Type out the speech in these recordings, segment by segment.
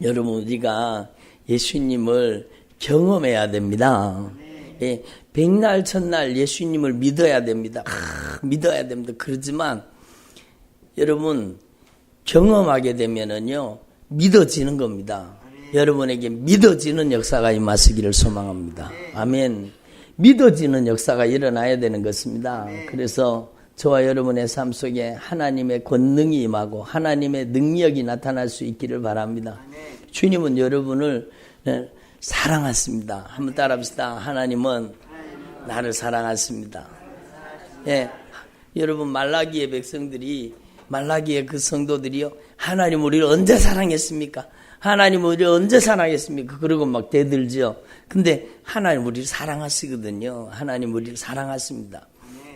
여러분, 우리가 예수님을 경험해야 됩니다. 예, 백날 첫날 예수님을 믿어야 됩니다. 믿어야 됩니다. 그렇지만 여러분, 경험하게 되면은요 믿어지는 겁니다. 여러분에게 믿어지는 역사가 임하시기를 소망합니다. 아멘. 믿어지는 역사가 일어나야 되는 것입니다. 그래서 저와 여러분의 삶 속에 하나님의 권능이 임하고 하나님의 능력이 나타날 수 있기를 바랍니다. 주님은 여러분을 사랑하십니다. 한번 따라합시다. 하나님은 나를 사랑하십니다. 예, 여러분, 말라기의 백성들이, 말라기의 그 성도들이요, 하나님 우리를 언제 사랑했습니까? 하나님 우리를 언제 사랑했습니까? 그러고 막 대들죠. 근데 하나님 우리를 사랑하시거든요. 하나님 우리를 사랑하십니다.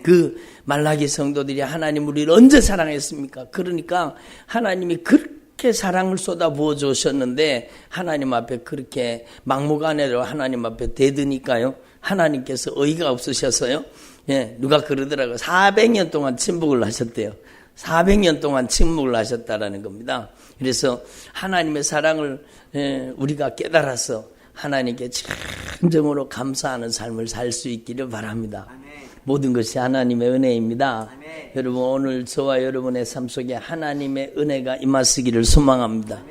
그 말라기 성도들이 하나님 우리를 언제 사랑했습니까? 그러니까 하나님이 그렇게 사랑을 쏟아 부어 주셨는데 하나님 앞에 그렇게 막무가내로 하나님 앞에 대드니까요, 하나님께서 어이가 없으셔서요, 예, 누가 그러더라고요. 400년 동안 침묵을 하셨대요. 400년 동안 침묵을 하셨다라는 겁니다. 그래서 하나님의 사랑을 우리가 깨달아서 하나님께 진정으로 감사하는 삶을 살 수 있기를 바랍니다. 모든 것이 하나님의 은혜입니다. 여러분, 오늘 저와 여러분의 삶 속에 하나님의 은혜가 임하시기를 소망합니다.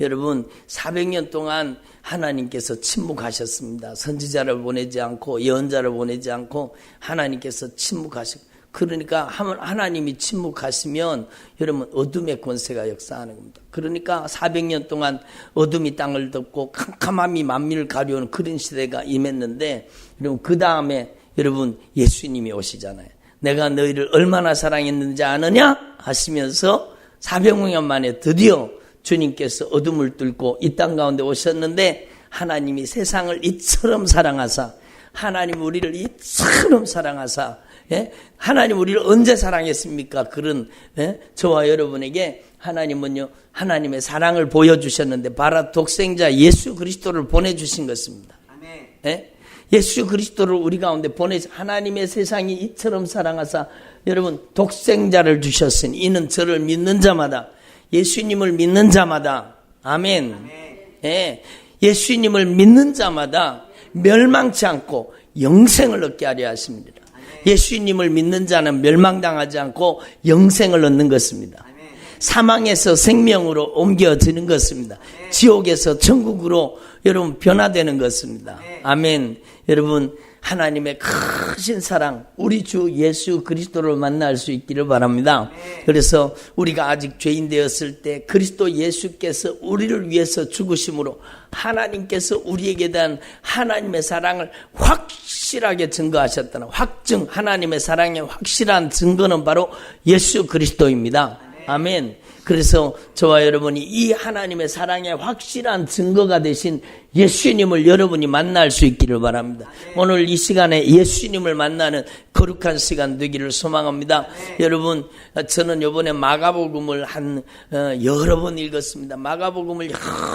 여러분, 400년 동안 하나님께서 침묵하셨습니다. 선지자를 보내지 않고 예언자를 보내지 않고 하나님께서 침묵하셨고, 그러니까 하나님이 침묵하시면 여러분 어둠의 권세가 역사하는 겁니다. 그러니까 400년 동안 어둠이 땅을 덮고 캄캄함이 만민을 가려오는 그런 시대가 임했는데, 여러분 그 다음에 여러분 예수님이 오시잖아요. 내가 너희를 얼마나 사랑했는지 아느냐 하시면서 400년 만에 드디어 주님께서 어둠을 뚫고 이 땅 가운데 오셨는데, 하나님이 세상을 이처럼 사랑하사, 하나님 우리를 이처럼 사랑하사, 예? 하나님 우리를 언제 사랑했습니까? 그런, 예? 저와 여러분에게 하나님은요, 하나님의 사랑을 보여주셨는데 바로 독생자 예수 그리스도를 보내주신 것입니다. 예? 예수 그리스도를 우리 가운데 하나님의 세상이 이처럼 사랑하사 여러분 독생자를 주셨으니 이는 저를 믿는 자마다, 예수님을 믿는 자마다, 아멘. 예, 예수님을 믿는 자마다 멸망치 않고 영생을 얻게 하려 하십니다. 예수님을 믿는 자는 멸망당하지 않고 영생을 얻는 것입니다. 사망에서 생명으로 옮겨지는 것입니다. 지옥에서 천국으로 여러분 변화되는 것입니다. 아멘. 여러분, 하나님의 크신 사랑, 우리 주 예수 그리스도를 만날 수 있기를 바랍니다. 그래서 우리가 아직 죄인 되었을 때 그리스도 예수께서 우리를 위해서 죽으심으로 하나님께서 우리에게 대한 하나님의 사랑을 확실하게 증거하셨다는 하나님의 사랑의 확실한 증거는 바로 예수 그리스도입니다. 아멘. 그래서 저와 여러분이 이 하나님의 사랑의 확실한 증거가 되신 예수님을 여러분이 만날 수 있기를 바랍니다. 오늘 이 시간에 예수님을 만나는 거룩한 시간 되기를 소망합니다. 여러분, 저는 이번에 마가복음을 여러 번 읽었습니다. 마가복음을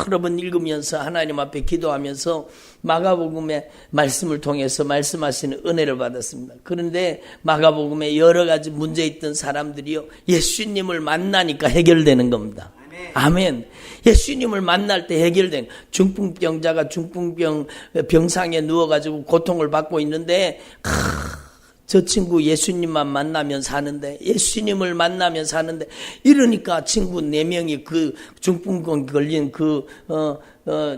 여러 번 읽으면서 하나님 앞에 기도하면서 마가복음의 말씀을 통해서 말씀하시는 은혜를 받았습니다. 그런데 마가복음에 여러 가지 문제 있던 사람들이요, 예수님을 만나니까 해결되는 겁니다. 아멘. 예수님을 만날 때 해결된, 중풍병자가 병상에 누워가지고 고통을 받고 있는데, 저 친구 예수님만 만나면 사는데, 예수님을 만나면 사는데, 이러니까 친구 4명이 그 중풍병 걸린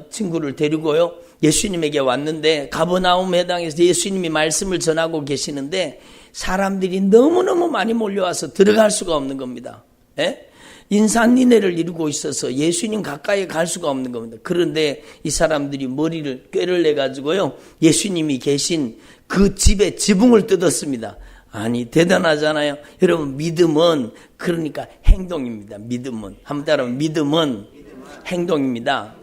친구를 데리고요, 예수님에게 왔는데, 가버나움 회당에서 예수님이 말씀을 전하고 계시는데, 사람들이 너무너무 많이 몰려와서 들어갈 수가 없는 겁니다. 예? 인산인해를 이루고 있어서 예수님 가까이 갈 수가 없는 겁니다. 그런데 이 사람들이 머리를 꾀를 내가지고요, 예수님이 계신 그 집에 지붕을 뜯었습니다. 아니, 대단하잖아요. 여러분, 믿음은 그러니까 행동입니다. 믿음은. 한번 따라하면 믿음은 행동입니다.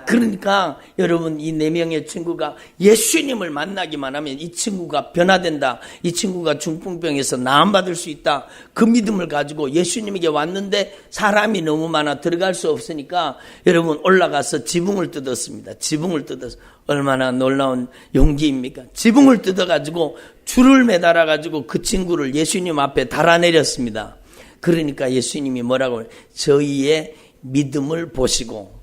그러니까 여러분, 이 4명의 친구가 예수님을 만나기만 하면 이 친구가 변화된다, 이 친구가 중풍병에서 나음받을 수 있다, 그 믿음을 가지고 예수님에게 왔는데 사람이 너무 많아 들어갈 수 없으니까 여러분 올라가서 지붕을 뜯었습니다. 지붕을 뜯어서, 얼마나 놀라운 용기입니까? 지붕을 뜯어가지고 줄을 매달아가지고 그 친구를 예수님 앞에 달아내렸습니다. 그러니까 예수님이 뭐라고 해요? 저희의 믿음을 보시고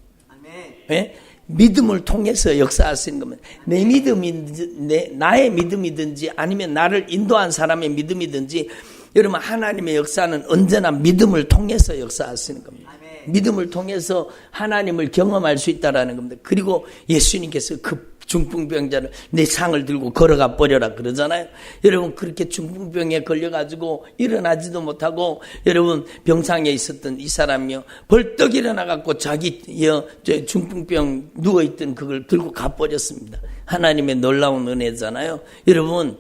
예? 믿음을 통해서 역사하시는 겁니다. 내 믿음이든지 나의 믿음이든지 아니면 나를 인도한 사람의 믿음이든지 여러분 하나님의 역사는 언제나 믿음을 통해서 역사하시는 겁니다. 믿음을 통해서 하나님을 경험할 수 있다라는 겁니다. 그리고 예수님께서 그 중풍병자를 내 상을 들고 걸어가 버려라 그러잖아요. 여러분 그렇게 중풍병에 걸려가지고 일어나지도 못하고 여러분 병상에 있었던 이 사람이요 벌떡 일어나갖고 자기 중풍병 누워있던 그걸 들고 가버렸습니다. 하나님의 놀라운 은혜잖아요. 여러분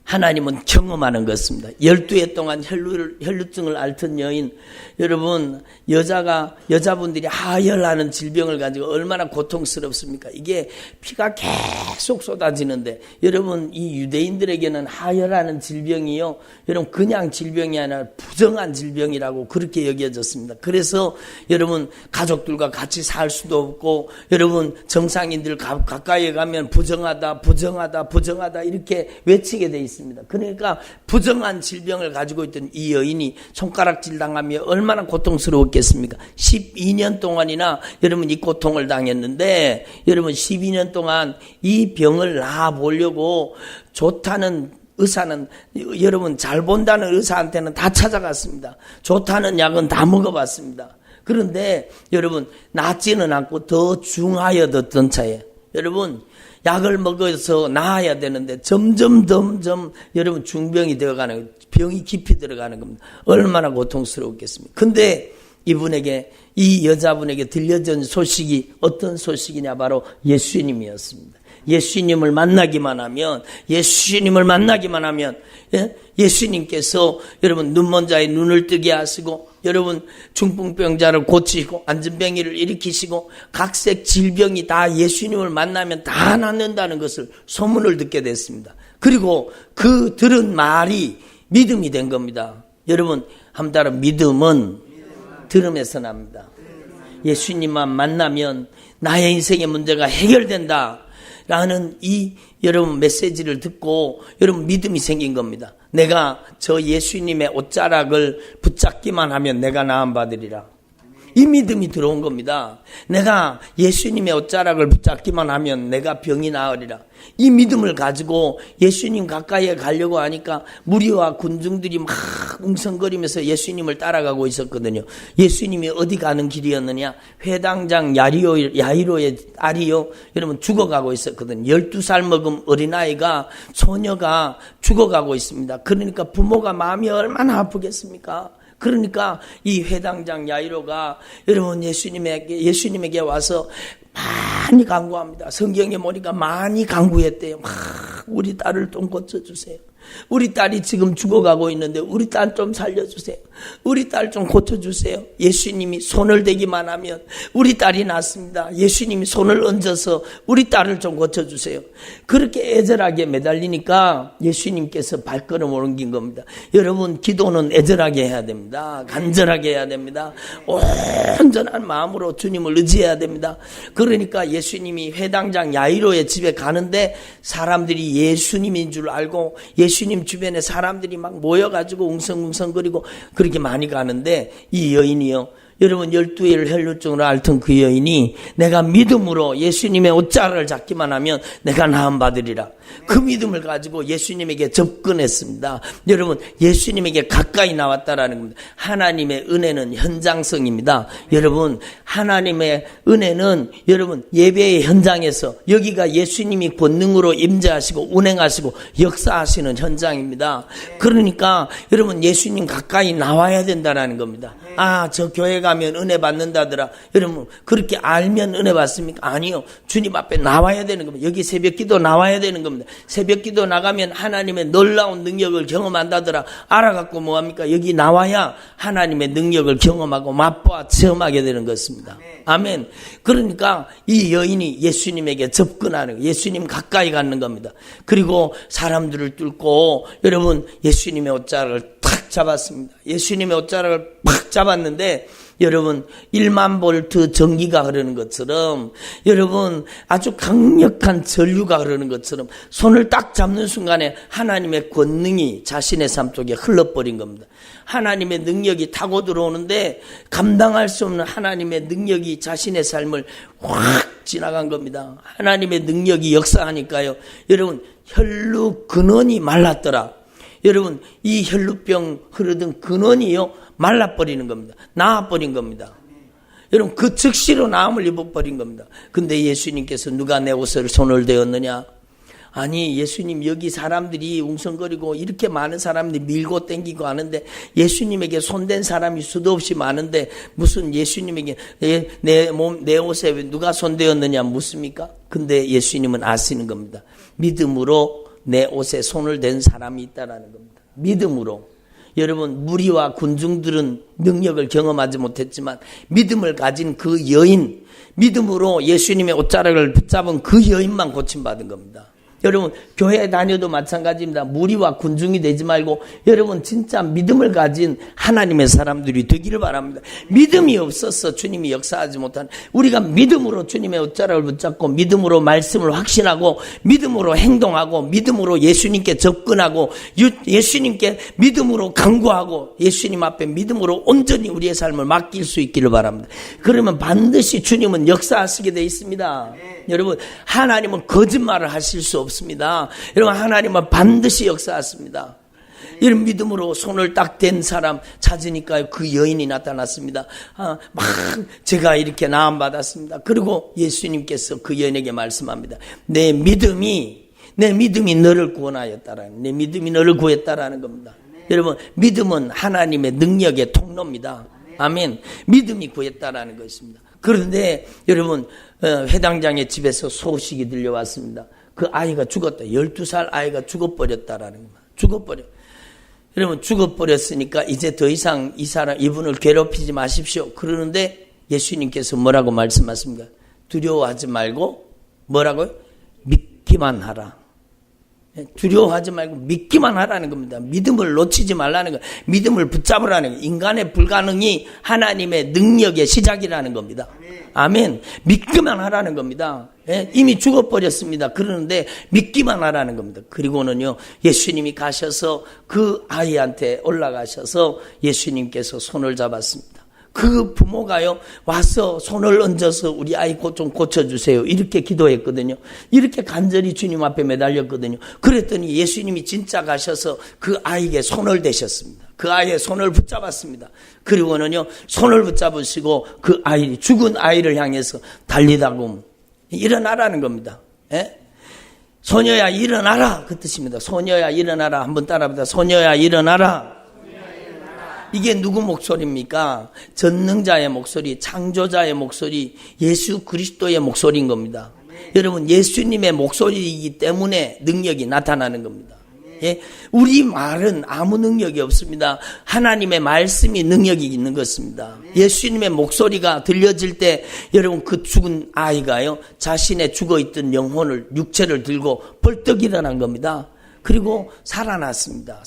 하나님은 경험하는 것입니다. 12해 동안 혈루증을 앓던 여인, 여러분 여자분들이 하혈하는 질병을 가지고 얼마나 고통스럽습니까? 이게 피가 계속 쏟아지는데 여러분 이 유대인들에게는 하혈하는 질병이요 여러분 그냥 질병이 아니라 부정한 질병이라고 그렇게 여겨졌습니다. 그래서 여러분 가족들과 같이 살 수도 없고 여러분 정상인들 가까이에 가면 부정하다 이렇게 외치게 돼 있습니다. 그러니까 부정한 질병을 가지고 있던 이 여인이 손가락질 당하며 얼마나 고통스러웠겠습니까? 12년 동안이나 여러분 이 고통을 당했는데 여러분 12년 동안 이 병을 나아보려고 좋다는 의사는 여러분 잘 본다는 의사한테는 다 찾아갔습니다. 좋다는 약은 다 먹어봤습니다. 그런데 여러분 낫지는 않고 더 중하여졌던 차에 여러분 약을 먹어서 나아야 되는데 점점 여러분 중병이 되어가는 병이 깊이 들어가는 겁니다. 얼마나 고통스러웠겠습니까? 근데 이분에게 이 여자분에게 들려진 소식이 어떤 소식이냐 바로 예수님이었습니다. 예수님을 만나기만 하면 예수님께서 여러분 눈먼 자의 눈을 뜨게 하시고 여러분 중풍병자를 고치시고 안진뱅이를 일으키시고 각색 질병이 다 예수님을 만나면 다 낫는다는 것을 소문을 듣게 됐습니다. 그리고 그 들은 말이 믿음이 된 겁니다. 여러분 한 따라 믿음은 들음에서 납니다. 예수님만 만나면 나의 인생의 문제가 해결된다 라는 이 여러분 메시지를 듣고 여러분 믿음이 생긴 겁니다. 내가 저 예수님의 옷자락을 붙잡기만 하면 내가 나음 받으리라. 이 믿음이 들어온 겁니다. 내가 예수님의 옷자락을 붙잡기만 하면 내가 병이 나으리라. 이 믿음을 가지고 예수님 가까이에 가려고 하니까 무리와 군중들이 막 웅성거리면서 예수님을 따라가고 있었거든요. 예수님이 어디 가는 길이었느냐? 회당장 야이로의 딸이요 여러분 죽어가고 있었거든요. 12살 먹은 어린아이가 소녀가 죽어가고 있습니다. 그러니까 부모가 마음이 얼마나 아프겠습니까? 그러니까 이 회당장 야이로가 여러분 예수님에게 와서 많이 간구합니다. 성경에 보니까 많이 간구했대요. 우리 딸을 좀 고쳐주세요. 우리 딸이 지금 죽어가고 있는데 우리 딸 좀 살려주세요. 우리 딸 좀 고쳐주세요. 예수님이 손을 대기만 하면 우리 딸이 낫습니다. 예수님이 손을 얹어서 우리 딸을 좀 고쳐주세요. 그렇게 애절하게 매달리니까 예수님께서 발걸음을 옮긴 겁니다. 여러분 기도는 애절하게 해야 됩니다. 간절하게 해야 됩니다. 온전한 마음으로 주님을 의지해야 됩니다. 그러니까 예수님이 회당장 야이로의 집에 가는데 사람들이 예수님인 줄 알고 예수님 주변에 사람들이 막 모여가지고 웅성웅성거리고 그렇게 많이 가는데 이 여인이요 여러분 12일 혈루증으로 앓던 그 여인이 내가 믿음으로 예수님의 옷자락을 잡기만 하면 내가 나음 받으리라. 그 믿음을 가지고 예수님에게 접근했습니다. 여러분 예수님에게 가까이 나왔다라는 겁니다. 하나님의 은혜는 현장성입니다. 여러분 하나님의 은혜는 여러분 예배의 현장에서 여기가 예수님이 권능으로 임재하시고 운행하시고 역사하시는 현장입니다. 그러니까 여러분 예수님 가까이 나와야 된다는 겁니다. 저 교회 가면 은혜 받는다더라. 여러분 그렇게 알면 은혜 받습니까? 아니요. 주님 앞에 나와야 되는 겁니다. 여기 새벽기도 나와야 되는 겁니다. 새벽기도 나가면 하나님의 놀라운 능력을 경험한다더라. 알아갖고 뭐합니까? 여기 나와야 하나님의 능력을 경험하고 맛보아 체험하게 되는 것입니다. 아멘. 그러니까 이 여인이 예수님에게 접근하는 예수님 가까이 가는 겁니다. 그리고 사람들을 뚫고 여러분 예수님의 옷자락을 탁 잡았습니다. 예수님의 옷자락을 팍 잡았는데 여러분 1만 볼트 전기가 흐르는 것처럼 여러분 아주 강력한 전류가 흐르는 것처럼 손을 딱 잡는 순간에 하나님의 권능이 자신의 삶 속에 흘러버린 겁니다. 하나님의 능력이 타고 들어오는데 감당할 수 없는 하나님의 능력이 자신의 삶을 확 지나간 겁니다. 하나님의 능력이 역사하니까요. 여러분 혈루 근원이 말랐더라. 여러분 이 혈루병 흐르던 근원이요 말라버리는 겁니다. 나아버린 겁니다. 여러분 그 즉시로 나음을 입어버린 겁니다. 근데 예수님께서 누가 내 옷을 손을 대었느냐? 아니 예수님 여기 사람들이 웅성거리고 이렇게 많은 사람들이 밀고 땡기고 하는데 예수님에게 손댄 사람이 수도 없이 많은데 무슨 예수님에게 내 옷에 누가 손대었느냐 묻습니까? 근데 예수님은 아시는 겁니다. 믿음으로 내 옷에 손을 댄 사람이 있다라는 겁니다. 믿음으로. 여러분 무리와 군중들은 능력을 경험하지 못했지만 믿음을 가진 그 여인, 믿음으로 예수님의 옷자락을 붙잡은 그 여인만 고침받은 겁니다. 여러분 교회 다녀도 마찬가지입니다. 무리와 군중이 되지 말고 여러분 진짜 믿음을 가진 하나님의 사람들이 되기를 바랍니다. 믿음이 없어서 주님이 역사하지 못한, 우리가 믿음으로 주님의 옷자락을 붙잡고 믿음으로 말씀을 확신하고 믿음으로 행동하고 믿음으로 예수님께 접근하고 예수님께 믿음으로 간구하고 예수님 앞에 믿음으로 온전히 우리의 삶을 맡길 수 있기를 바랍니다. 그러면 반드시 주님은 역사하시게 되어 있습니다. 여러분 하나님은 거짓말을 하실 수 없습니다. 여러분 하나님은 반드시 역사하십니다. 이런 믿음으로 손을 딱 댄 사람 찾으니까 그 여인이 나타났습니다. 막 제가 이렇게 나음 받았습니다. 그리고 예수님께서 그 여인에게 말씀합니다. 내 믿음이 너를 구원하였다라는, 내 믿음이 너를 구했다라는 겁니다. 여러분 믿음은 하나님의 능력의 통로입니다. 아멘. 믿음이 구했다라는 것입니다. 그런데 여러분 회당장의 집에서 소식이 들려왔습니다. 그 아이가 죽었다. 12살 아이가 죽어버렸다라는 겁니다. 죽어버려. 여러분 죽어버렸으니까 이제 더 이상 이분을 괴롭히지 마십시오. 그러는데 예수님께서 뭐라고 말씀하십니까? 두려워하지 말고 뭐라고요? 믿기만 하라. 두려워하지 말고 믿기만 하라는 겁니다. 믿음을 놓치지 말라는 거예요. 믿음을 붙잡으라는 거예요. 인간의 불가능이 하나님의 능력의 시작이라는 겁니다. 아멘. 믿기만 하라는 겁니다. 이미 죽어버렸습니다. 그러는데 믿기만 하라는 겁니다. 그리고는요 예수님이 가셔서 그 아이한테 올라가셔서 예수님께서 손을 잡았습니다. 그 부모가요 와서 손을 얹어서 우리 아이 좀 고쳐주세요 이렇게 기도했거든요. 이렇게 간절히 주님 앞에 매달렸거든요. 그랬더니 예수님이 진짜 가셔서 그 아이에게 손을 대셨습니다. 그 아이의 손을 붙잡았습니다. 그리고는요 손을 붙잡으시고 그 아이, 죽은 아이를 향해서 달리다고 일어나라는 겁니다. 소녀야 일어나라 그 뜻입니다. 소녀야 일어나라. 한번 따라합니다. 소녀야 일어나라. 이게 누구 목소리입니까? 전능자의 목소리, 창조자의 목소리, 예수 그리스도의 목소리인 겁니다. 여러분 예수님의 목소리이기 때문에 능력이 나타나는 겁니다. 우리 말은 아무 능력이 없습니다. 하나님의 말씀이 능력이 있는 것입니다. 예수님의 목소리가 들려질 때 여러분 그 죽은 아이가요 자신의 죽어있던 영혼을, 육체를 들고 벌떡 일어난 겁니다. 그리고 살아났습니다.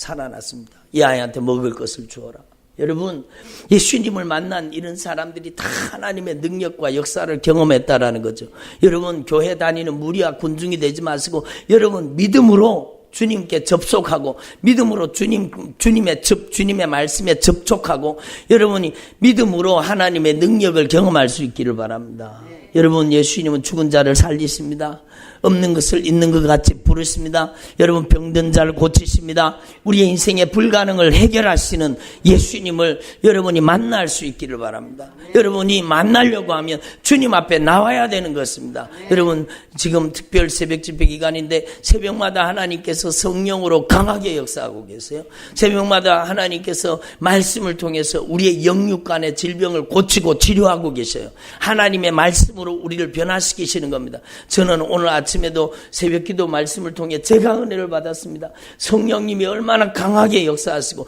이 아이한테 먹을 것을 주어라. 여러분 예수님을 만난 이런 사람들이 다 하나님의 능력과 역사를 경험했다라는 거죠. 여러분 교회 다니는 무리와 군중이 되지 마시고 여러분 믿음으로 주님께 접속하고 믿음으로 주님의 말씀에 접촉하고 여러분이 믿음으로 하나님의 능력을 경험할 수 있기를 바랍니다. 여러분 예수님은 죽은 자를 살리십니다. 없는 것을 있는 것 같이 부르십니다. 여러분 병든 자를 고치십니다. 우리의 인생의 불가능을 해결하시는 예수님을 여러분이 만날 수 있기를 바랍니다. 여러분이 만나려고 하면 주님 앞에 나와야 되는 것입니다. 여러분 지금 특별 새벽 집회 기간인데 새벽마다 하나님께서 성령으로 강하게 역사하고 계세요. 새벽마다 하나님께서 말씀을 통해서 우리의 영육간의 질병을 고치고 치료하고 계셔요. 하나님의 말씀으로 우리를 변화시키시는 겁니다. 저는 오늘 아침에도 새벽기도 말씀을 통해 제가 은혜를 받았습니다. 성령님이 얼마나 강하게 역사하시고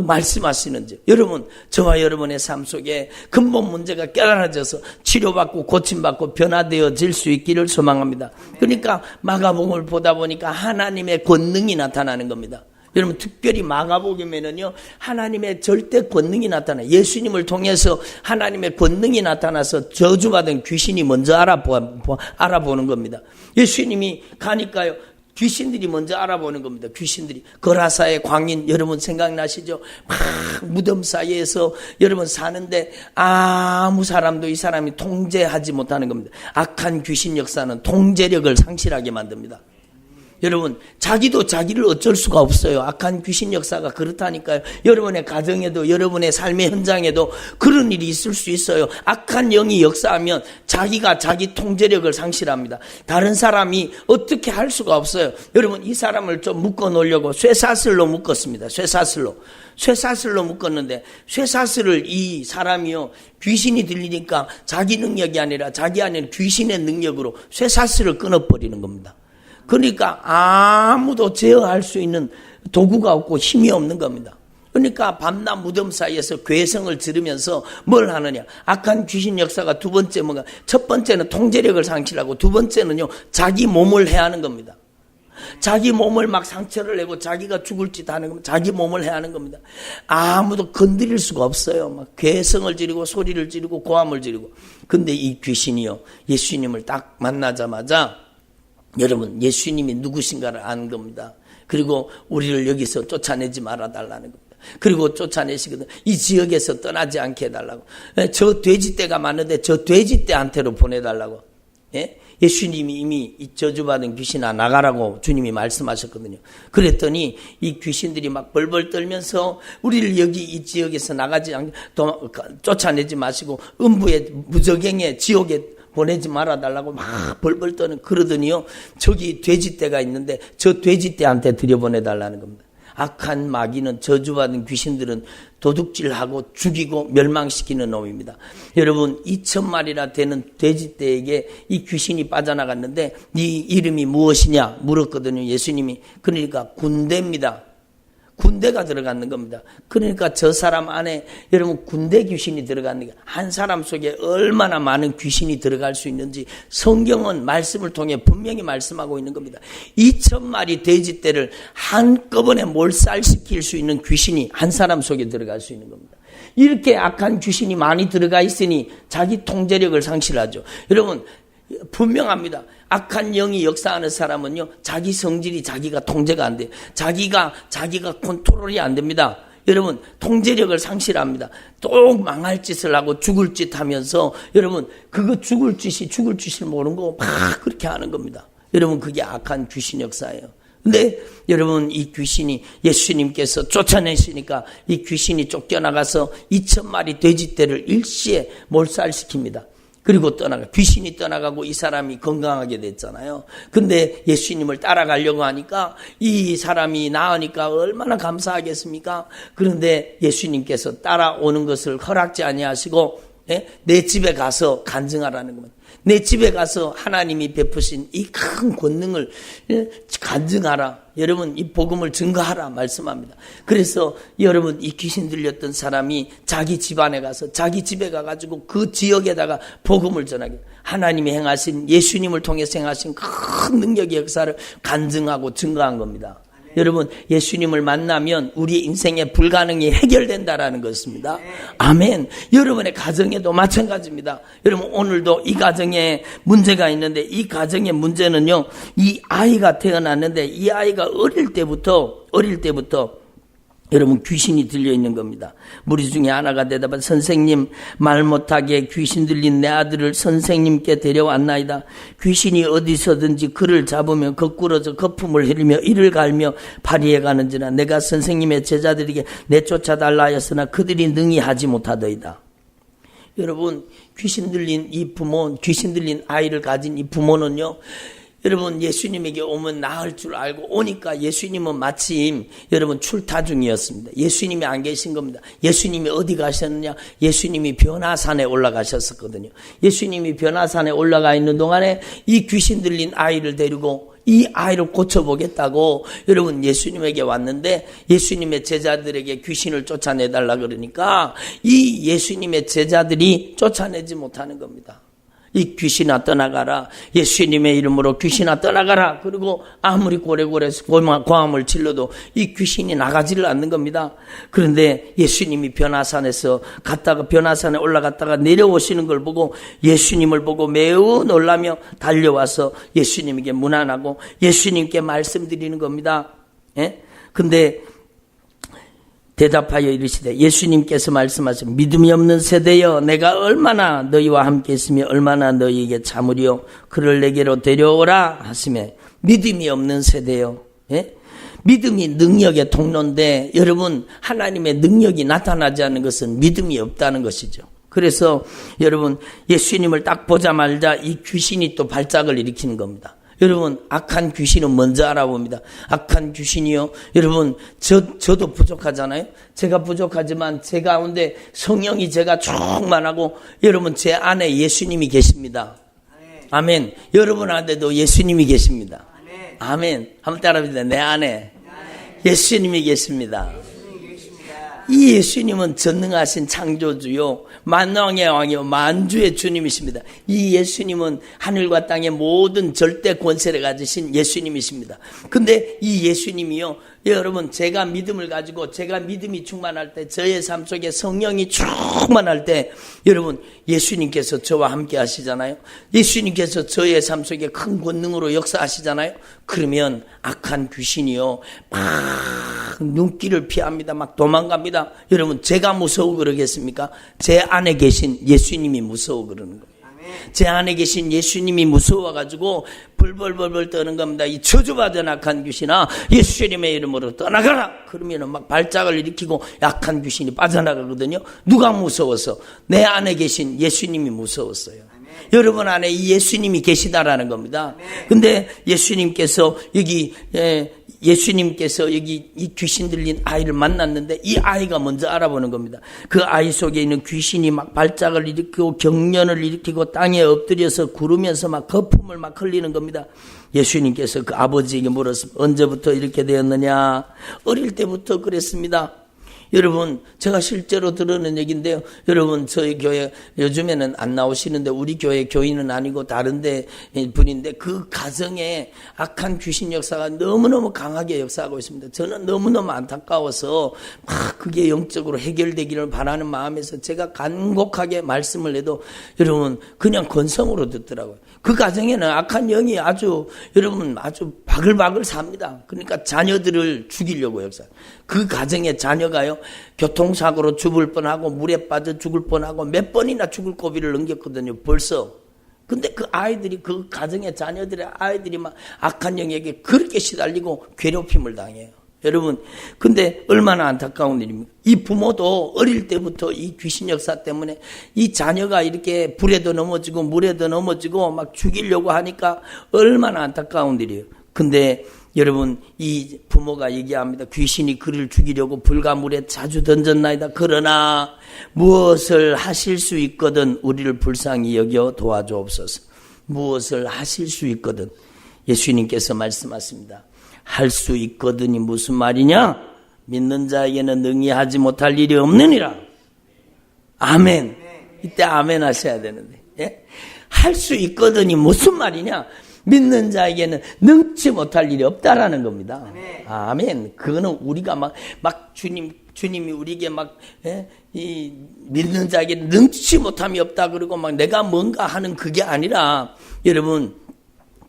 말씀하시는지. 여러분 저와 여러분의 삶 속에 근본 문제가 깨달아져서 치료받고 고침받고 변화되어질 수 있기를 소망합니다. 그러니까 마가복음을 보다 보니까 하나님의 권능이 나타나는 겁니다. 여러분 특별히 마가복음에는요 하나님의 절대 권능이 나타나 예수님을 통해서 하나님의 권능이 나타나서 저주받은 귀신이 먼저 알아보는 겁니다. 예수님이 가니까요 귀신들이 먼저 알아보는 겁니다. 귀신들이 거라사의 광인 여러분 생각나시죠? 막 무덤 사이에서 여러분 사는데 아무 사람도 이 사람이 통제하지 못하는 겁니다. 악한 귀신 역사는 통제력을 상실하게 만듭니다. 여러분 자기도 자기를 어쩔 수가 없어요. 악한 귀신 역사가 그렇다니까요. 여러분의 가정에도 여러분의 삶의 현장에도 그런 일이 있을 수 있어요. 악한 영이 역사하면 자기가 자기 통제력을 상실합니다. 다른 사람이 어떻게 할 수가 없어요. 여러분 이 사람을 좀 묶어 놓으려고 쇠사슬로 묶었습니다. 쇠사슬로 묶었는데 쇠사슬을 이 사람이요 귀신이 들리니까 자기 능력이 아니라 자기 안에 귀신의 능력으로 쇠사슬을 끊어버리는 겁니다. 그러니까 아무도 제어할 수 있는 도구가 없고 힘이 없는 겁니다. 그러니까 밤낮 무덤 사이에서 괴성을 지르면서 뭘 하느냐. 악한 귀신 역사가 두 번째 뭔가 첫 번째는 통제력을 상실하고 두 번째는요 자기 몸을 해하는 겁니다. 자기 몸을 막 상처를 내고 자기가 죽을 짓 하는 겁니다. 자기 몸을 해하는 겁니다. 아무도 건드릴 수가 없어요. 막 괴성을 지르고 소리를 지르고 고함을 지르고. 근데 이 귀신이요 예수님을 딱 만나자마자 여러분 예수님이 누구신가를 아는 겁니다. 그리고 우리를 여기서 쫓아내지 말아달라는 겁니다. 그리고 쫓아내시거든 이 지역에서 떠나지 않게 해달라고. 저 돼지떼가 많은데 저 돼지떼한테로 보내달라고. 예수님이 이미 이 저주받은 귀신아 나가라고 주님이 말씀하셨거든요. 그랬더니 이 귀신들이 막 벌벌 떨면서 우리를 여기 이 지역에서 나가지 않게 쫓아내지 마시고 음부의 무저갱의 지옥에 보내지 말아달라고 막 벌벌 떠는 그러더니요 저기 돼지떼가 있는데 저 돼지떼한테 들여보내달라는 겁니다. 악한 마귀는 저주받은 귀신들은 도둑질하고 죽이고 멸망시키는 놈입니다. 여러분 2,000마리나 되는 돼지떼에게 이 귀신이 빠져나갔는데 네 이름이 무엇이냐 물었거든요. 예수님이. 그러니까 군대입니다. 군대가 들어가는 겁니다. 그러니까 저 사람 안에 여러분 군대 귀신이 들어가는 게 한 사람 속에 얼마나 많은 귀신이 들어갈 수 있는지 성경은 말씀을 통해 분명히 말씀하고 있는 겁니다. 2,000마리 돼지떼를 한꺼번에 몰살시킬 수 있는 귀신이 한 사람 속에 들어갈 수 있는 겁니다. 이렇게 악한 귀신이 많이 들어가 있으니 자기 통제력을 상실하죠. 여러분 분명합니다. 악한 영이 역사하는 사람은요 자기 성질이 자기가 통제가 안 돼요. 자기가 컨트롤이 안 됩니다. 여러분 통제력을 상실합니다. 또 망할 짓을 하고 죽을 짓 하면서 여러분 그거 죽을 짓을 모르는 거 막 그렇게 하는 겁니다. 여러분 그게 악한 귀신 역사예요. 근데 여러분 이 귀신이 예수님께서 쫓아내시니까 이 귀신이 쫓겨나가서 2,000마리 돼지떼를 일시에 몰살시킵니다. 그리고 귀신이 떠나가고 이 사람이 건강하게 됐잖아요. 근데 예수님을 따라가려고 하니까 이 사람이 나으니까 얼마나 감사하겠습니까? 그런데 예수님께서 따라오는 것을 허락지 아니하시고 내 집에 가서 간증하라는 겁니다. 내 집에 가서 하나님이 베푸신 이 큰 권능을 간증하라. 여러분 이 복음을 증거하라 말씀합니다. 그래서 여러분 이 귀신 들렸던 사람이 자기 집안에 가서 자기 집에 가가지고 그 지역에다가 복음을 전하게 하나님이 행하신 예수님을 통해서 행하신 큰 능력의 역사를 간증하고 증거한 겁니다. 여러분 예수님을 만나면 우리 인생의 불가능이 해결된다라는 것입니다. 아멘. 여러분의 가정에도 마찬가지입니다. 여러분 오늘도 이 가정에 문제가 있는데 이 가정의 문제는요 이 아이가 태어났는데 이 아이가 어릴 때부터 여러분 귀신이 들려있는 겁니다. 무리 중에 하나가 대답한 선생님 말 못하게 귀신 들린 내 아들을 선생님께 데려왔나이다. 귀신이 어디서든지 그를 잡으면 거꾸러져 거품을 흐리며 이를 갈며 파리해 가는지나 내가 선생님의 제자들에게 내쫓아달라 하였으나 그들이 능히 하지 못하더이다. 여러분 귀신 들린 이 부모 귀신 들린 아이를 가진 이 부모는요 여러분 예수님에게 오면 나을 줄 알고 오니까 예수님은 마침 여러분 출타 중이었습니다. 예수님이 안 계신 겁니다. 예수님이 어디 가셨느냐? 예수님이 변화산에 올라가셨었거든요. 예수님이 변화산에 올라가 있는 동안에 이 귀신 들린 아이를 데리고 이 아이를 고쳐보겠다고 여러분 예수님에게 왔는데 예수님의 제자들에게 귀신을 쫓아내달라 그러니까 이 예수님의 제자들이 쫓아내지 못하는 겁니다. 이 귀신아 떠나가라. 예수님의 이름으로 귀신아 떠나가라. 그리고 아무리 고래고래 고함을 질러도 이 귀신이 나가지를 않는 겁니다. 그런데 예수님이 변화산에서 갔다가 변화산에 올라갔다가 내려오시는 걸 보고 예수님을 보고 매우 놀라며 달려와서 예수님에게 문안하고 예수님께 말씀드리는 겁니다. 예? 근데 대답하여 이르시되 예수님께서 말씀하시되 믿음이 없는 세대여 내가 얼마나 너희와 함께 있으며 얼마나 너희에게 참으리요 그를 내게로 데려오라 하시매 믿음이 없는 세대여. 예? 믿음이 능력의 통로인데 여러분 하나님의 능력이 나타나지 않는 것은 믿음이 없다는 것이죠. 그래서 여러분 예수님을 딱 보자마자 이 귀신이 또 발작을 일으키는 겁니다. 여러분 악한 귀신은 먼저 알아봅니다. 악한 귀신이요. 여러분 저도 부족하잖아요. 제가 부족하지만 제 가운데 성령이 제가 충만하고 여러분 제 안에 예수님이 계십니다. 아멘. 여러분 안에도 예수님이 계십니다. 아멘. 한번 따라합니다. 내 안에 예수님이 계십니다. 이 예수님은 전능하신 창조주요 만왕의 왕이요 만주의 주님이십니다. 이 예수님은 하늘과 땅의 모든 절대 권세를 가지신 예수님이십니다. 근데 이 예수님이요 여러분 제가 믿음을 가지고 제가 믿음이 충만할 때 저의 삶 속에 성령이 충만할 때 여러분 예수님께서 저와 함께 하시잖아요. 예수님께서 저의 삶 속에 큰 권능으로 역사하시잖아요. 그러면 악한 귀신이요 막 눈길을 피합니다. 막 도망갑니다. 여러분 제가 무서워 그러겠습니까? 제 안에 계신 예수님이 무서워 그러는 거예요. 제 안에 계신 예수님이 무서워가지고 벌벌벌벌 떠는 겁니다. 이 저주받은 악한 귀신아 예수님의 이름으로 떠나가라. 그러면 막 발작을 일으키고 약한 귀신이 빠져나가거든요. 누가 무서워서? 내 안에 계신 예수님이 무서웠어요. 여러분 안에 이 예수님이 계시다라는 겁니다. 근데 예수님께서 여기 이 귀신 들린 아이를 만났는데 이 아이가 먼저 알아보는 겁니다. 그 아이 속에 있는 귀신이 막 발작을 일으키고 경련을 일으키고 땅에 엎드려서 구르면서 막 거품을 막 흘리는 겁니다. 예수님께서 그 아버지에게 물었습니다. 언제부터 이렇게 되었느냐? 어릴 때부터 그랬습니다. 여러분 제가 실제로 들은 얘기인데요. 여러분 저희 교회 요즘에는 안 나오시는데 우리 교회 교인은 아니고 다른 데 분인데 그 가정에 악한 귀신 역사가 너무너무 강하게 역사하고 있습니다. 저는 너무너무 안타까워서 막 그게 영적으로 해결되기를 바라는 마음에서 제가 간곡하게 말씀을 해도 여러분 그냥 건성으로 듣더라고요. 그 가정에는 악한 영이 아주 바글바글 삽니다. 그러니까 자녀들을 죽이려고 역사. 그 가정의 자녀가요 교통사고로 죽을 뻔하고 물에 빠져 죽을 뻔하고 몇 번이나 죽을 고비를 넘겼거든요. 벌써. 근데 그 아이들이 그 가정의 자녀들의 아이들이 막 악한 영에게 그렇게 시달리고 괴롭힘을 당해요. 여러분 근데 얼마나 안타까운 일입니까? 이 부모도 어릴 때부터 이 귀신 역사 때문에 이 자녀가 이렇게 불에도 넘어지고 물에도 넘어지고 막 죽이려고 하니까 얼마나 안타까운 일이에요. 근데 여러분 이 부모가 얘기합니다. 귀신이 그를 죽이려고 불과 물에 자주 던졌나이다. 그러나 무엇을 하실 수 있거든 우리를 불쌍히 여겨 도와주옵소서. 무엇을 하실 수 있거든 예수님께서 말씀하십니다. 할 수 있거든이 무슨 말이냐? 믿는 자에게는 능히 하지 못할 일이 없느니라. 아멘. 이때 아멘 하셔야 되는데. 예? 할 수 있거든이 무슨 말이냐? 믿는 자에게는 능치 못할 일이 없다라는 겁니다. 아멘. 그거는 우리가 막 주님이 우리에게 이 믿는 자에게 능치 못함이 없다 그러고 막 내가 뭔가 하는 그게 아니라 여러분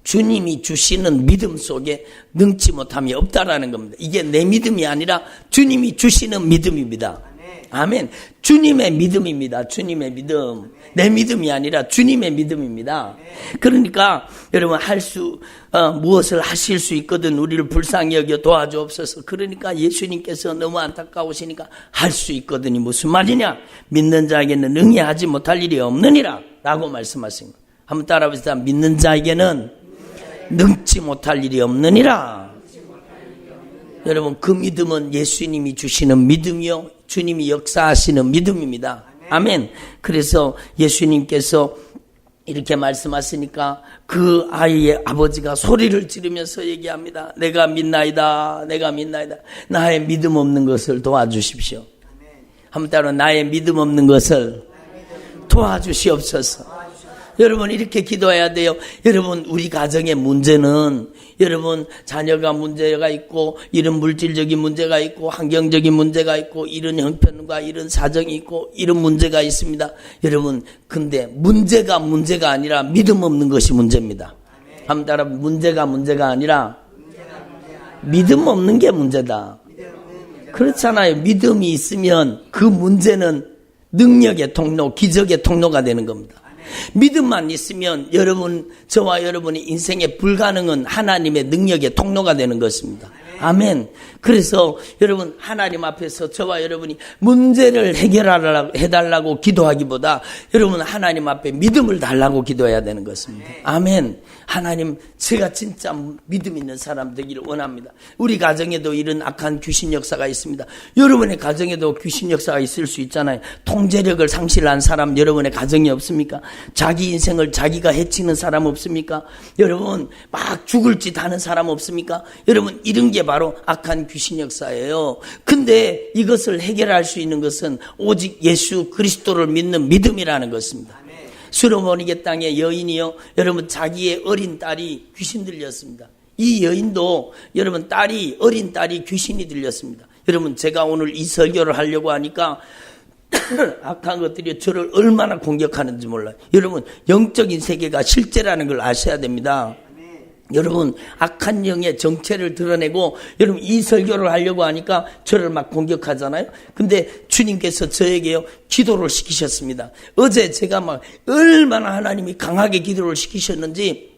주님이 주시는 믿음 속에 능치 못함이 없다라는 겁니다. 이게 내 믿음이 아니라 주님이 주시는 믿음입니다. 아멘. 주님의 믿음입니다. 주님의 믿음. 내 믿음이 아니라 주님의 믿음입니다. 그러니까 여러분 무엇을 하실 수 있거든 우리를 불쌍히 여겨 도와주옵소서. 그러니까 예수님께서 너무 안타까우시니까 할 수 있거든이 무슨 말이냐? 믿는 자에게는 능히 하지 못할 일이 없느니라 라고 말씀하신 거예요. 한번 따라해보시다. 믿는 자에게는 능치 못할 일이 없느니라. 여러분 그 믿음은 예수님이 주시는 믿음이요 주님이 역사하시는 믿음입니다. 아멘. 그래서 예수님께서 이렇게 말씀하시니까 그 아이의 아버지가 소리를 지르면서 얘기합니다. 내가 믿나이다. 내가 믿나이다. 나의 믿음 없는 것을 도와주십시오. 한번 따라 나의 믿음 없는 것을 도와주시옵소서. 여러분 이렇게 기도해야 돼요. 여러분 우리 가정의 문제는 여러분 자녀가 문제가 있고 이런 물질적인 문제가 있고 환경적인 문제가 있고 이런 형편과 이런 사정이 있고 이런 문제가 있습니다. 여러분 근데 문제가 아니라 믿음 없는 것이 문제입니다. 한번 따라 문제가 아니라 믿음 없는 게 문제다. 그렇잖아요. 믿음이 있으면 그 문제는 능력의 통로, 기적의 통로가 되는 겁니다. 믿음만 있으면 여러분, 저와 여러분의 인생에 불가능한 하나님의 능력의 통로가 되는 것입니다. 아멘. 그래서 여러분 하나님 앞에서 저와 여러분이 문제를 해달라고 기도하기보다 여러분 하나님 앞에 믿음을 달라고 기도해야 되는 것입니다. 아멘. 하나님 제가 진짜 믿음 있는 사람 되기를 원합니다. 우리 가정에도 이런 악한 귀신 역사가 있습니다. 여러분의 가정에도 귀신 역사가 있을 수 있잖아요. 통제력을 상실한 사람 여러분의 가정이 없습니까? 자기 인생을 자기가 해치는 사람 없습니까? 여러분 막 죽을 짓 하는 사람 없습니까? 여러분 이런 게 바로 악한 귀신 역사예요. 근데 이것을 해결할 수 있는 것은 오직 예수 그리스도를 믿는 믿음이라는 것입니다. 수르모니게 땅의 여인이요, 여러분 자기의 어린 딸이 귀신 들렸습니다. 이 여인도 여러분 어린 딸이 귀신이 들렸습니다. 여러분 제가 오늘 이 설교를 하려고 하니까 악한 것들이 저를 얼마나 공격하는지 몰라요. 여러분 영적인 세계가 실제라는 걸 아셔야 됩니다. 여러분 악한 영의 정체를 드러내고 여러분 이 설교를 하려고 하니까 저를 막 공격하잖아요. 근데 주님께서 저에게요 기도를 시키셨습니다. 어제 제가 막 얼마나 하나님이 강하게 기도를 시키셨는지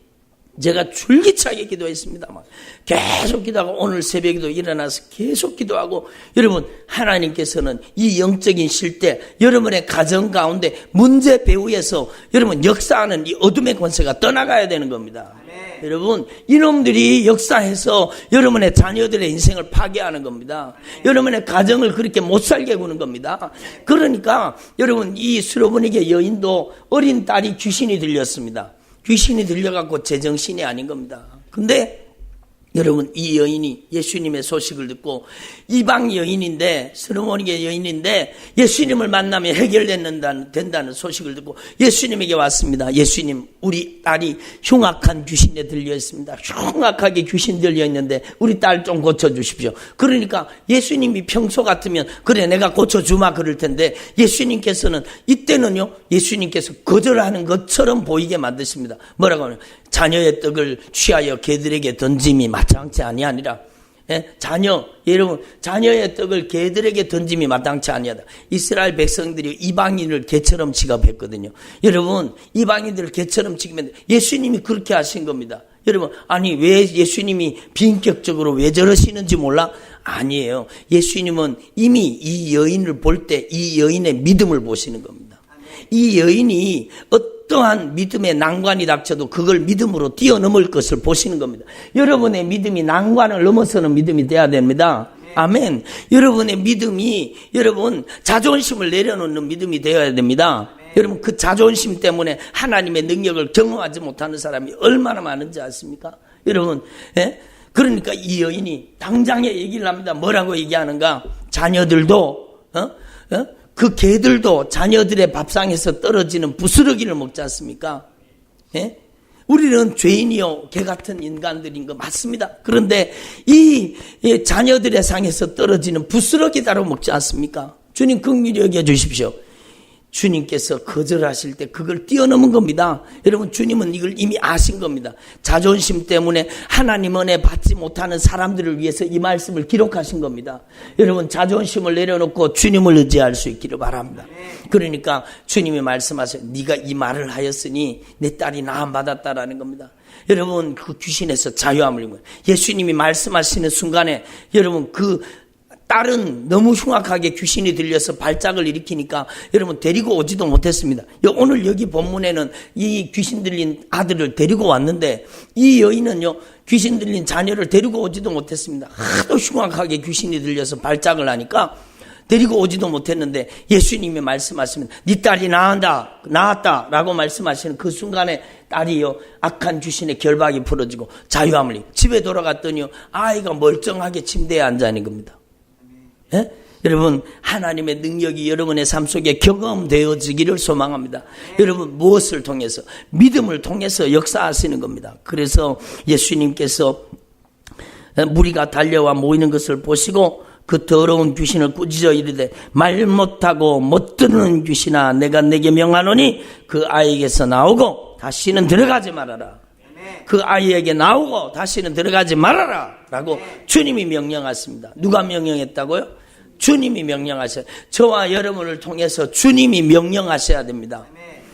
제가 줄기차게 기도했습니다. 막 계속 기도하고 오늘 새벽에도 일어나서 계속 기도하고 여러분 하나님께서는 이 영적인 실대 여러분의 가정 가운데 문제 배후에서 여러분 역사하는 이 어둠의 권세가 떠나가야 되는 겁니다. 네. 여러분 이놈들이 역사해서 여러분의 자녀들의 인생을 파괴하는 겁니다. 네. 여러분의 가정을 그렇게 못 살게 구는 겁니다. 그러니까 여러분 이 수르보니게 여인도 어린 딸이 귀신이 들렸습니다. 귀신이 들려갖고 제정신이 아닌 겁니다. 근데 여러분 이 여인이 예수님의 소식을 듣고 이방 여인인데 수르모니게 여인인데 예수님을 만나면 해결된다는 소식을 듣고 예수님에게 왔습니다. 예수님 우리 딸이 흉악한 귀신에 들려 있습니다. 흉악하게 귀신 들려 있는데 우리 딸 좀 고쳐주십시오. 그러니까 예수님이 평소 같으면 그래 내가 고쳐주마 그럴 텐데 예수님께서는 이때는요 예수님께서 거절하는 것처럼 보이게 만드십니다. 뭐라고 하냐, 자녀의 떡을 취하여 개들에게 던짐이 마땅치 아니하니라. 예? 여러분 자녀의 떡을 개들에게 던짐이 마땅치 아니하다. 이스라엘 백성들이 이방인을 개처럼 취급했거든요. 여러분 이방인들을 개처럼 취급했는데 예수님이 그렇게 하신 겁니다. 여러분 아니 왜 예수님이 비인격적으로 왜 저러시는지 몰라? 아니에요. 예수님은 이미 이 여인을 볼 때 이 여인의 믿음을 보시는 겁니다. 이 여인이 어떠한 믿음의 난관이 닥쳐도 그걸 믿음으로 뛰어넘을 것을 보시는 겁니다. 여러분의 믿음이 난관을 넘어서는 믿음이 돼야 됩니다. 아멘. 여러분의 믿음이 여러분 자존심을 내려놓는 믿음이 되어야 됩니다. 여러분 그 자존심 때문에 하나님의 능력을 경험하지 못하는 사람이 얼마나 많은지 아십니까? 여러분 그러니까 이 여인이 당장에 얘기를 합니다. 뭐라고 얘기하는가? 자녀들도 그 개들도 자녀들의 밥상에서 떨어지는 부스러기를 먹지 않습니까? 우리는 죄인이요 개 같은 인간들인 거 맞습니다. 그런데 이 자녀들의 상에서 떨어지는 부스러기 따로 먹지 않습니까? 주님 긍휼히 여겨 주십시오. 주님께서 거절하실 때 그걸 뛰어넘은 겁니다. 여러분 주님은 이걸 이미 아신 겁니다. 자존심 때문에 하나님 은혜 받지 못하는 사람들을 위해서 이 말씀을 기록하신 겁니다. 여러분 자존심을 내려놓고 주님을 의지할 수 있기를 바랍니다. 그러니까 주님이 말씀하세요. 네가 이 말을 하였으니 내 딸이 나음 받았다라는 겁니다. 여러분 그 귀신에서 자유함을 입은 예수님이 말씀하시는 순간에 여러분 그 딸은 너무 흉악하게 귀신이 들려서 발작을 일으키니까 여러분 데리고 오지도 못했습니다. 오늘 여기 본문에는 이 귀신 들린 아들을 데리고 왔는데 이 여인은요 귀신 들린 자녀를 데리고 오지도 못했습니다. 하도 흉악하게 귀신이 들려서 발작을 하니까 데리고 오지도 못했는데 예수님이 말씀하시면 네 딸이 나았다 라고 말씀하시는 그 순간에 딸이요 악한 귀신의 결박이 풀어지고 자유함을 입고 집에 돌아갔더니요 아이가 멀쩡하게 침대에 앉아 있는 겁니다. 예? 여러분 하나님의 능력이 여러분의 삶 속에 경험되어지기를 소망합니다. 여러분 무엇을 통해서? 믿음을 통해서 역사하시는 겁니다. 그래서 예수님께서 무리가 달려와 모이는 것을 보시고 그 더러운 귀신을 꾸짖어 이르되 말 못하고 못 듣는 귀신아 내가 내게 명하노니 그 아이에게서 나오고 다시는 들어가지 말아라. 그 아이에게 나오고 다시는 들어가지 말아라 라고 주님이 명령하십니다. 누가 명령했다고요? 주님이 명령하셔요. 저와 여러분을 통해서 주님이 명령하셔야 됩니다.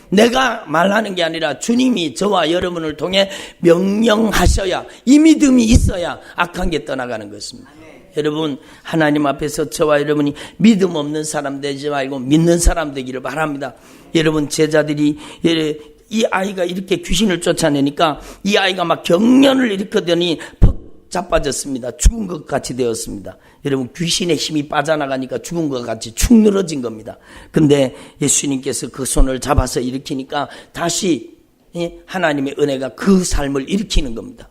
내가 말하는 게 아니라 주님이 저와 여러분을 통해 명령하셔야, 이 믿음이 있어야 악한 게 떠나가는 것입니다. 여러분 하나님 앞에서 저와 여러분이 믿음 없는 사람 되지 말고 믿는 사람 되기를 바랍니다. 여러분 제자들이 이 아이가 이렇게 귀신을 쫓아내니까 이 아이가 막 경련을 일으키더니 퍽 자빠졌습니다. 죽은 것 같이 되었습니다. 여러분 귀신의 힘이 빠져나가니까 죽은 것 같이 축 늘어진 겁니다. 근데 예수님께서 그 손을 잡아서 일으키니까 다시 하나님의 은혜가 그 삶을 일으키는 겁니다.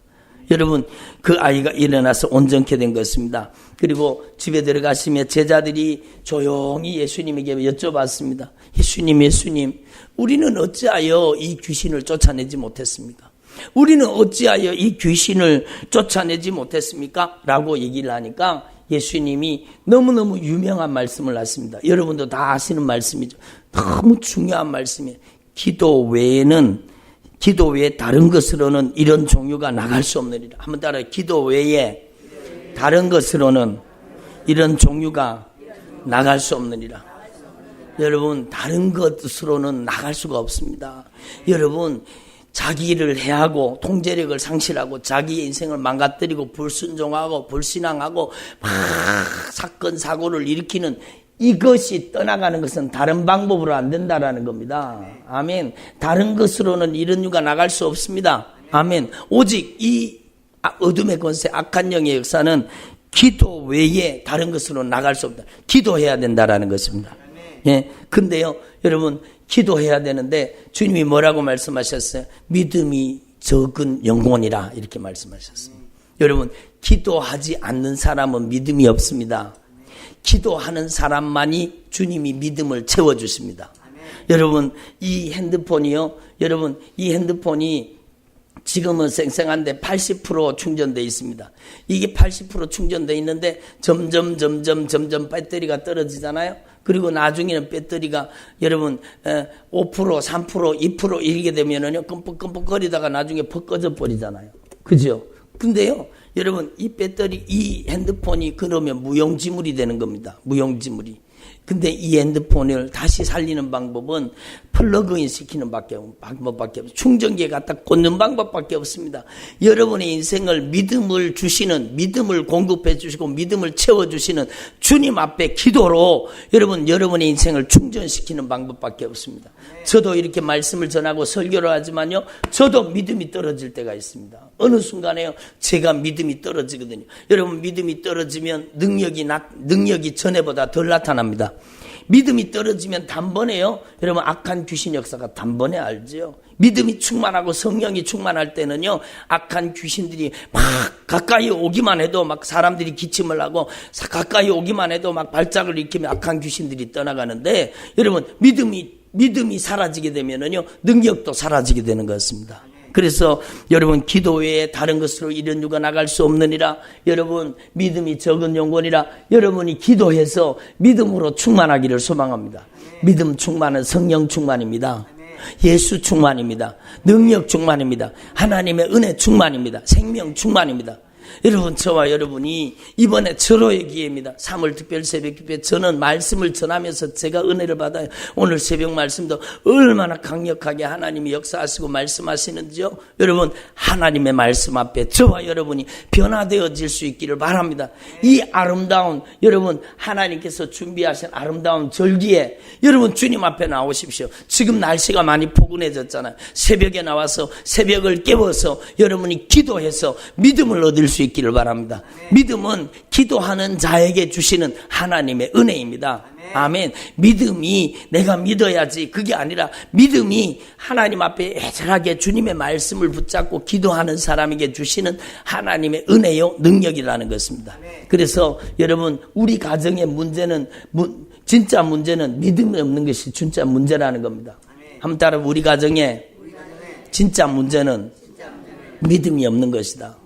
여러분 그 아이가 일어나서 온전케 된 것입니다. 그리고 집에 들어가시며 제자들이 조용히 예수님에게 여쭤봤습니다. 예수님 우리는 어찌하여 이 귀신을 쫓아내지 못했습니까? 우리는 어찌하여 이 귀신을 쫓아내지 못했습니까? 라고 얘기를 하니까 예수님이 너무너무 유명한 말씀을 하십니다. 여러분도 다 아시는 말씀이죠. 너무 중요한 말씀이에요. 기도 외에 다른 것으로는 이런 종류가 나갈 수 없느니라. 한번 따라해. 기도 외에 다른 것으로는 이런 종류가 나갈 수 없느니라. 여러분 다른 것으로는 나갈 수가 없습니다. 여러분 자기 일을 해하고 통제력을 상실하고 자기의 인생을 망가뜨리고 불순종하고 불신앙하고 막 사건 사고를 일으키는 이것이 떠나가는 것은 다른 방법으로 안 된다라는 겁니다. 아멘. 다른 것으로는 이런 유가 나갈 수 없습니다. 아멘. 오직 이 어둠의 권세 악한 영의 역사는 기도 외에 다른 것으로 나갈 수 없다. 기도해야 된다라는 것입니다. 예. 근데요, 여러분 기도해야 되는데 주님이 뭐라고 말씀하셨어요? 믿음이 적은 영혼이라 이렇게 말씀하셨어요. 여러분 기도하지 않는 사람은 믿음이 없습니다. 기도하는 사람만이 주님이 믿음을 채워주십니다. 여러분 이 핸드폰이요, 여러분 이 핸드폰이 지금은 쌩쌩한데 80% 충전되어 있습니다. 이게 80% 충전되어 있는데 점점 배터리가 떨어지잖아요. 그리고 나중에는 배터리가 여러분 5%, 3%, 2% 이렇게 되면은요 끔뻑끔뻑 거리다가 나중에 퍽 꺼져 버리잖아요. 그죠? 근데요 여러분 이 배터리, 이 핸드폰이 그러면 무용지물이 되는 겁니다. 무용지물이. 근데 이 핸드폰을 다시 살리는 방법은 플러그인 시키는 방법밖에 없어요. 충전기에 갖다 꽂는 방법밖에 없습니다. 여러분의 인생을 믿음을 주시는, 믿음을 공급해 주시고 믿음을 채워주시는 주님 앞에 기도로 여러분의 인생을 충전시키는 방법밖에 없습니다. 저도 이렇게 말씀을 전하고 설교를 하지만요, 저도 믿음이 떨어질 때가 있습니다. 어느 순간에요, 제가 믿음이 떨어지거든요. 여러분 믿음이 떨어지면 능력이 전에보다 덜 나타납니다. 믿음이 떨어지면 단번에요, 여러분 악한 귀신 역사가 단번에 알죠. 믿음이 충만하고 성령이 충만할 때는요, 악한 귀신들이 막 가까이 오기만 해도 막 사람들이 기침을 하고 가까이 오기만 해도 막 발작을 일으키면 악한 귀신들이 떠나가는데, 여러분 믿음이 사라지게 되면은요, 능력도 사라지게 되는 것 같습니다. 그래서 여러분 기도 외에 다른 것으로 이런 유가 나갈 수 없느니라. 여러분 믿음이 적은 영혼이라 여러분이 기도해서 믿음으로 충만하기를 소망합니다. 믿음 충만은 성령 충만입니다. 예수 충만입니다. 능력 충만입니다. 하나님의 은혜 충만입니다. 생명 충만입니다. 여러분 저와 여러분이 이번에 절호의 기회입니다. 3월 특별 새벽 기도에 저는 말씀을 전하면서 제가 은혜를 받아요. 오늘 새벽 말씀도 얼마나 강력하게 하나님이 역사하시고 말씀하시는지요. 여러분 하나님의 말씀 앞에 저와 여러분이 변화되어질 수 있기를 바랍니다. 이 아름다운 여러분 하나님께서 준비하신 아름다운 절기에 여러분 주님 앞에 나오십시오. 지금 날씨가 많이 포근해졌잖아요. 새벽에 나와서 새벽을 깨워서 여러분이 기도해서 믿음을 얻을 수 수 있기를 바랍니다. 믿음은 기도하는 자에게 주시는 하나님의 은혜입니다. 아멘. 믿음이 내가 믿어야지 그게 아니라 믿음이 하나님 앞에 애절하게 주님의 말씀을 붙잡고 기도하는 사람에게 주시는 하나님의 은혜요 능력이라는 것입니다. 그래서 여러분 우리 가정의 문제는 진짜 문제는 믿음이 없는 것이 진짜 문제라는 겁니다. 한번 따라 우리 가정에 진짜 문제는 믿음이 없는 것이다.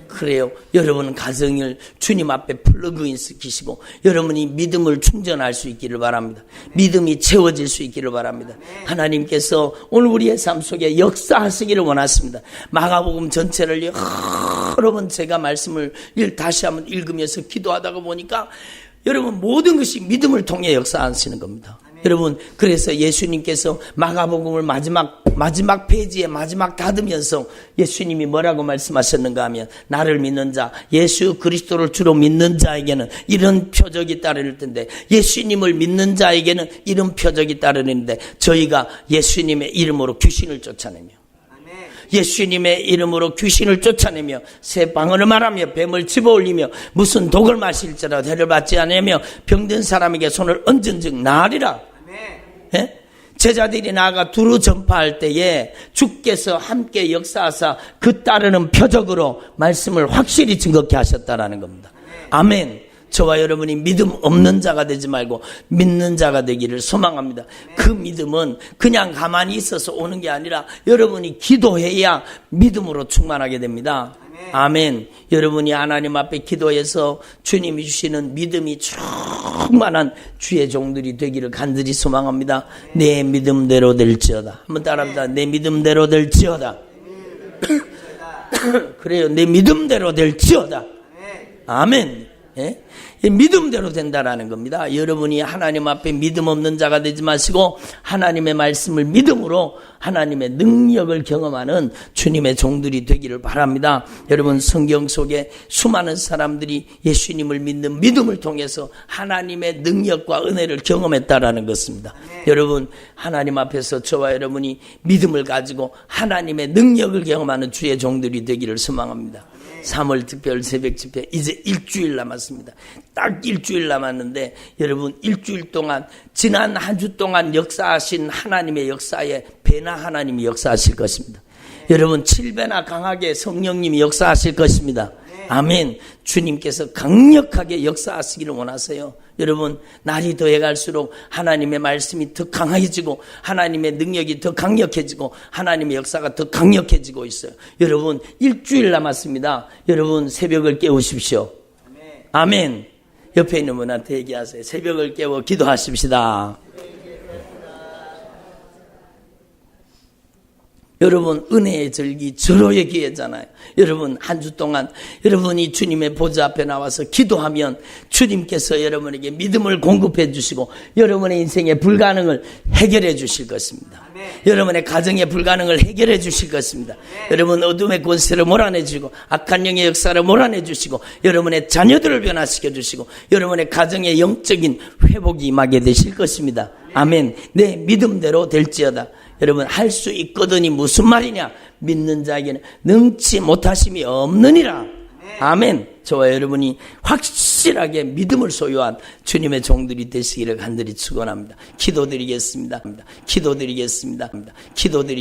그래요. 여러분 가정을 주님 앞에 플러그인 시키시고 여러분이 믿음을 충전할 수 있기를 바랍니다. 믿음이 채워질 수 있기를 바랍니다. 하나님께서 오늘 우리의 삶 속에 역사하시기를 원하십니다. 마가복음 전체를 여러 번 제가 말씀을 다시 한번 읽으면서 기도하다가 보니까 여러분 모든 것이 믿음을 통해 역사하시는 겁니다. 여러분 그래서 예수님께서 마가복음을 마지막 페이지에 마지막 닫으면서 예수님이 뭐라고 말씀하셨는가 하면 나를 믿는 자 예수 그리스도를 주로 믿는 자에게는 이런 표적이 따를 텐데 예수님을 믿는 자에게는 이런 표적이 따르는데 저희가 예수님의 이름으로 귀신을 쫓아내며 예수님의 이름으로 귀신을 쫓아내며 새 방언을 말하며 뱀을 집어올리며 무슨 독을 마실지라도 해를 받지 않으며 병든 사람에게 손을 얹은즉 나으리라. 예? 제자들이 나아가 두루 전파할 때에 주께서 함께 역사하사 그 따르는 표적으로 말씀을 확실히 증거케 하셨다라는 겁니다. 아멘. 저와 여러분이 믿음 없는 자가 되지 말고 믿는 자가 되기를 소망합니다. 그 믿음은 그냥 가만히 있어서 오는 게 아니라 여러분이 기도해야 믿음으로 충만하게 됩니다. 아멘. 여러분이 하나님 앞에 기도해서 주님이 주시는 믿음이 충만한 주의 종들이 되기를 간절히 소망합니다. 내 믿음대로 될지어다. 한번 따라합니다. 내 믿음대로 될지어다. 그래요. 내 믿음대로 될지어다. 아멘. 예? 믿음대로 된다라는 겁니다. 여러분이 하나님 앞에 믿음 없는 자가 되지 마시고 하나님의 말씀을 믿음으로 하나님의 능력을 경험하는 주님의 종들이 되기를 바랍니다. 여러분 성경 속에 수많은 사람들이 예수님을 믿는 믿음을 통해서 하나님의 능력과 은혜를 경험했다라는 것입니다. 여러분 하나님 앞에서 저와 여러분이 믿음을 가지고 하나님의 능력을 경험하는 주의 종들이 되기를 소망합니다. 3월 특별 새벽 집회 이제 일주일 남았습니다. 딱 일주일 남았는데 여러분 일주일 동안 지난 한 주 동안 역사하신 하나님의 역사에 배나 하나님이 역사하실 것입니다. 여러분 7배나 강하게 성령님이 역사하실 것입니다. 아멘. 주님께서 강력하게 역사하시기를 원하세요. 여러분 날이 더해갈수록 하나님의 말씀이 더 강해지고 하나님의 능력이 더 강력해지고 하나님의 역사가 더 강력해지고 있어요. 여러분 일주일 남았습니다. 여러분 새벽을 깨우십시오. 아멘. 옆에 있는 분한테 얘기하세요. 새벽을 깨워 기도하십시다. 여러분 은혜의 절기 절호의 기회잖아요. 여러분 한 주 동안 여러분이 주님의 보좌 앞에 나와서 기도하면 주님께서 여러분에게 믿음을 공급해 주시고 여러분의 인생의 불가능을 해결해 주실 것입니다. 여러분의 가정의 불가능을 해결해 주실 것입니다. 여러분 어둠의 권세를 몰아내 주시고 악한 영의 역사를 몰아내 주시고 여러분의 자녀들을 변화시켜 주시고 여러분의 가정의 영적인 회복이 임하게 되실 것입니다. 아멘. 내 믿음대로 될지어다. 여러분 할 수 있거든이 무슨 말이냐? 믿는 자에게는 능치 못하심이 없느니라. 아멘. 저와 여러분이 확실하게 믿음을 소유한 주님의 종들이 되시기를 간절히 축원합니다. 기도드리겠습니다. 기도드리겠습니다. 기도드리겠습니다.